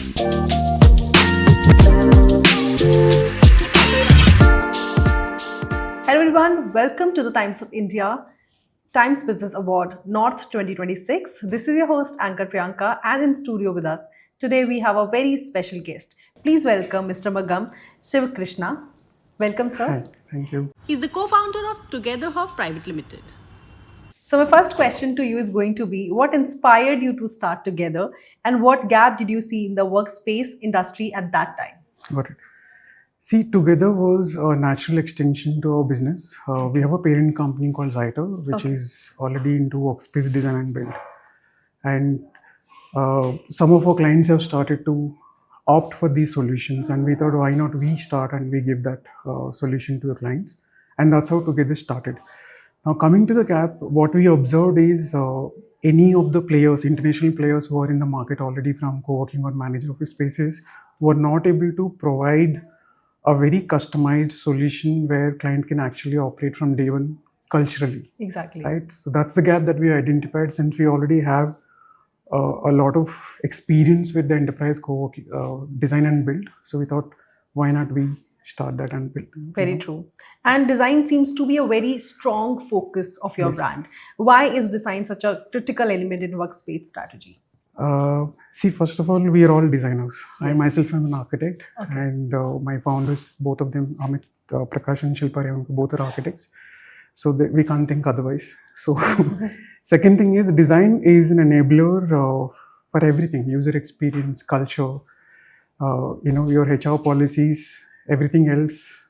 Hello everyone, welcome to the Times of India Times Business Award North 2026. This is your host Anchor Priyanka, and in studio with us today we have a very special guest. Please welcome Mr. Magam Sivakrishna. Welcome, sir. Hi, thank you. He's the co-founder of 2gethr Private Limited. So my first question to you is going to be, what inspired you to start 2gethr, and what gap did you see in the workspace industry at that time? Got it. See, 2gethr was a natural extension to our business. We have a parent company called GCCs, which is already into workspace design and build. And some of our clients have started to opt for these solutions, and we thought, why not we start and we give that solution to the clients. And that's how 2gethr started. Now, coming to the gap, what we observed is any of the players, international players who are in the market already from co-working or managed office spaces, were not able to provide a very customized solution where client can actually operate from day one culturally. Exactly. Right. So that's the gap that we identified, since we already have a lot of experience with the enterprise co-working design and build. So we thought, why not we start that and build? Very true. And design seems to be a very strong focus of your brand. Why is design such a critical element in workspace strategy? See, first of all, we are all designers. I myself am an architect, and my founders, both of them, Amit, Prakash and Shilpa, both are architects. So we can't think otherwise. So second thing is, design is an enabler for everything: user experience, culture, your HR policies, everything else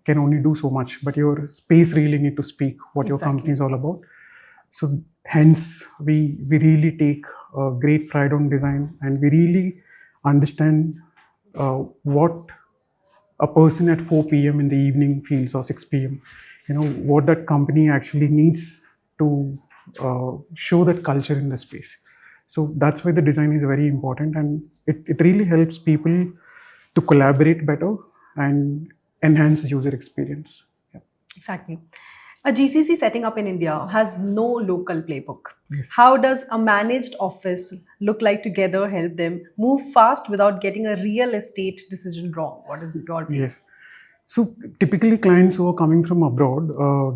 can only do so much, but your space really need to speak what your company is all about. So hence, we really take great pride on design, and we really understand what a person at 4 p.m. in the evening feels, or 6 p.m. What that company actually needs to show that culture in the space. So that's why the design is very important, and it really helps people to collaborate better and enhance the user experience. Exactly. A GCC setting up in India has no local playbook. How does a managed office look like 2gethr help them move fast without getting a real estate decision wrong? What is your view? Yes. So typically clients who are coming from abroad,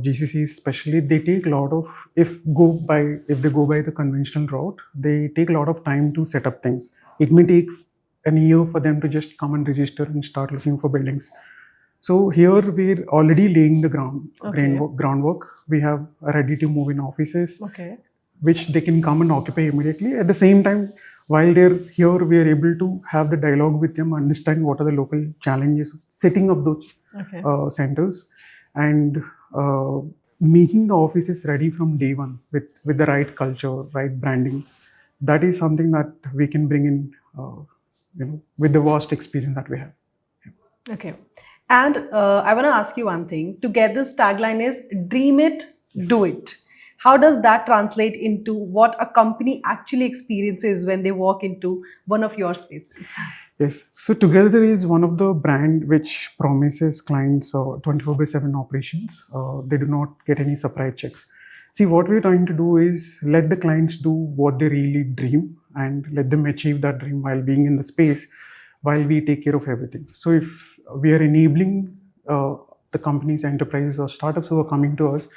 GCCs especially, they take a lot of, if they go by the conventional route, they take a lot of time to set up things. It may take a year for them to just come and register and start looking for buildings. So here we're already laying the groundwork. We have ready to move in offices, which they can come and occupy immediately. At the same time, while they're here, we are able to have the dialogue with them, understand what are the local challenges, setting up those centers, and making the offices ready from day one with the right culture, right branding. That is something that we can bring in, with the vast experience that we have. Okay. And I want to ask you one thing. 2gethr's tagline is "Dream it, do it." How does that translate into what a company actually experiences when they walk into one of your spaces? Yes. So 2gethr is one of the brand which promises clients 24/7 operations. They do not get any surprise checks. See, what we're trying to do is let the clients do what they really dream and let them achieve that dream while being in the space, while we take care of everything. So if we are enabling the companies, enterprises or startups who are coming to us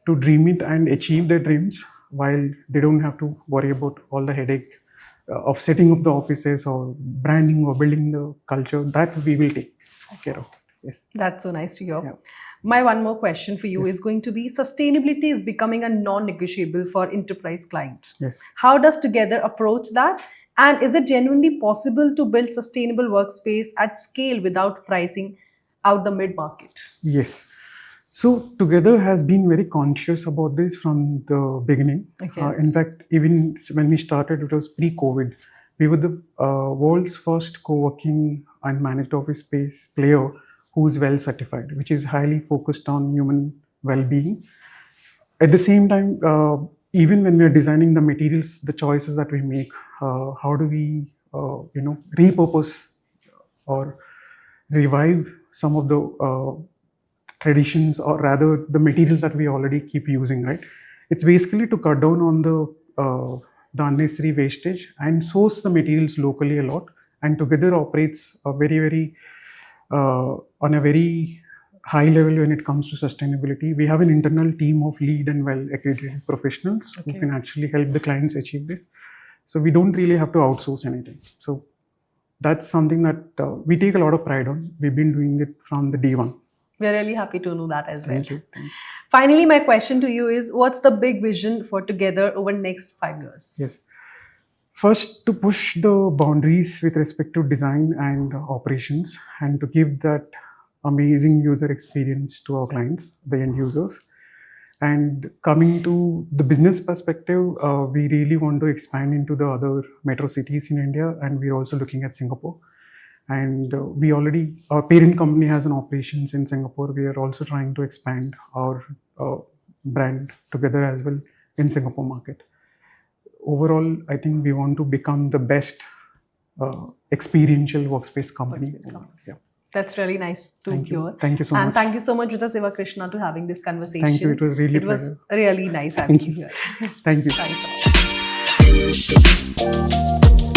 to dream it and achieve their dreams, while they don't have to worry about all the headache of setting up the offices or branding or building the culture, that we will take care of. Yes. That's so nice to hear. Yeah. My one more question for you is going to be, sustainability is becoming a non-negotiable for enterprise clients. Yes. How does 2gethr approach that? And is it genuinely possible to build sustainable workspace at scale without pricing out the mid-market? Yes. So 2gethr has been very conscious about this from the beginning. In fact, even when we started, it was pre-COVID. We were the world's first co-working and managed office space player who is well certified, which is highly focused on human well-being. At the same time, even when we are designing the materials, the choices that we make, how do we, repurpose or revive some of the traditions, or rather the materials that we already keep using, right? It's basically to cut down on the unnecessary wastage and source the materials locally a lot and Together operates a very on a very high level when it comes to sustainability. We have an internal team of lead and well accredited professionals who can actually help the clients achieve this. So we don't really have to outsource anything. So that's something that we take a lot of pride on. We've been doing it from the day one. We're really happy to know that as well. Thank you. Thank you. Finally, my question to you is, what's the big vision for Together over next 5 years? Yes. First, to push the boundaries with respect to design and operations, and to give that amazing user experience to our clients, the end users. And coming to the business perspective, we really want to expand into the other metro cities in India, and we're also looking at Singapore. And our parent company has an operations in Singapore. We are also trying to expand our brand Together as well in Singapore market. Overall, I think we want to become the best experiential workspace company. Yeah. That's really nice to hear. Thank you so much. And thank you so much, Mr. Sivakrishna, to having this conversation. Thank you. It was really really nice having you here. Thank you. Thanks.